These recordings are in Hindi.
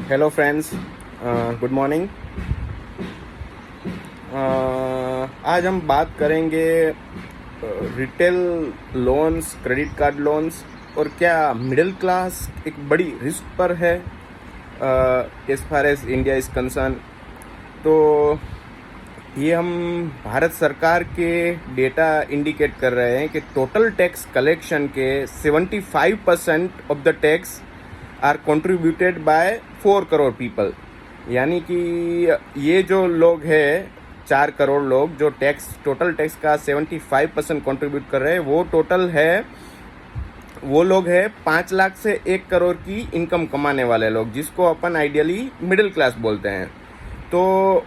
Hello friends, good morning. आज हम बात करेंगे retail loans, credit card loans और क्या मिडिल क्लास एक बड़ी रिस्क पर है as far as India is concern. तो ये हम भारत सरकार के डेटा इंडिकेट कर रहे हैं कि टोटल टैक्स कलेक्शन के 75% of the tax are contributed by 4 crore people. यानी कि ये जो लोग हैं 4 करोड़ लोग जो टोटल टैक्स का 75% कंट्रीब्यूट कर रहे हैं, वो लोग हैं 5 लाख से 1 करोड़ की इनकम कमाने वाले लोग, जिसको अपन आइडियली मिडिल क्लास बोलते हैं। तो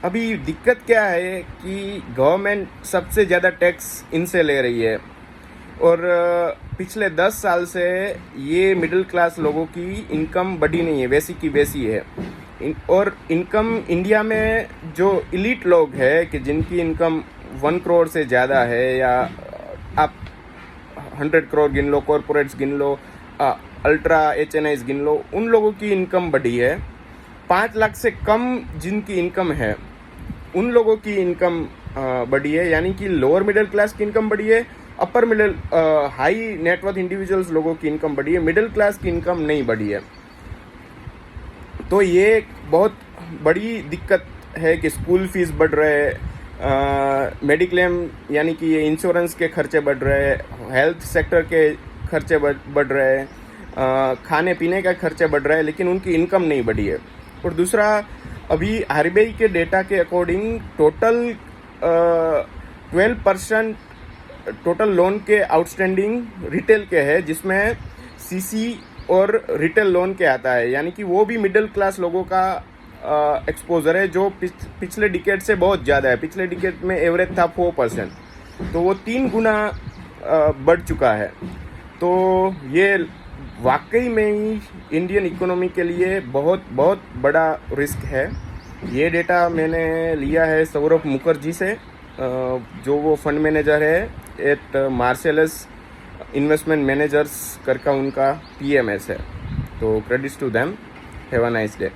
अभी दिक्कत क्या है कि गवर्नमेंट सबसे ज़्यादा टैक्स इनसे ले रही है और पिछले 10 साल से ये मिडिल क्लास लोगों की इनकम बढ़ी नहीं है, वैसी की वैसी है। और इनकम इंडिया में जो इलीट लोग हैं कि जिनकी इनकम 1 करोड़ से ज़्यादा है, या आप 100 करोड़ गिन लो, कॉरपोरेट्स गिन लो, अल्ट्रा HNIs गिन लो, उन लोगों की इनकम बढ़ी है। 5 लाख से कम जिनकी इनकम है उन लोगों की इनकम बढ़ी है, यानी कि लोअर मिडिल क्लास की इनकम बढ़ी है, upper middle high net worth individuals लोगों की इनकम बढ़ी है, मिडिल क्लास की इनकम नहीं बढ़ी है। तो ये एक बहुत बड़ी दिक्कत है कि स्कूल फीस बढ़ रहे हैं, मेडिक्लेम यानी कि ये इंश्योरेंस के खर्चे बढ़ रहे हैं, हेल्थ सेक्टर के खर्चे बढ़ रहे हैं, खाने पीने का खर्चे बढ़ रहे हैं, लेकिन उनकी इनकम नहीं बढ़ी है। और दूसरा, अभी RBI के डेटा के अकॉर्डिंग टोटल 12% टोटल लोन के आउटस्टैंडिंग रिटेल के है, जिसमें CC और रिटेल लोन के आता है। यानी कि वो भी मिडिल क्लास लोगों का एक्सपोजर है, जो पिछले डिकेड से बहुत ज़्यादा है। पिछले डिकेड में एवरेज था 4%, तो वो 3 गुना बढ़ चुका है। तो ये वाकई में ही इंडियन इकोनॉमी के लिए बहुत बहुत बड़ा रिस्क है। ये डेटा मैंने लिया है सौरभ मुखर्जी से, जो वो फंड मैनेजर है एट मार्सेलस इन्वेस्टमेंट मैनेजर्स करके उनका PMS है। तो credits to them. Have a nice day.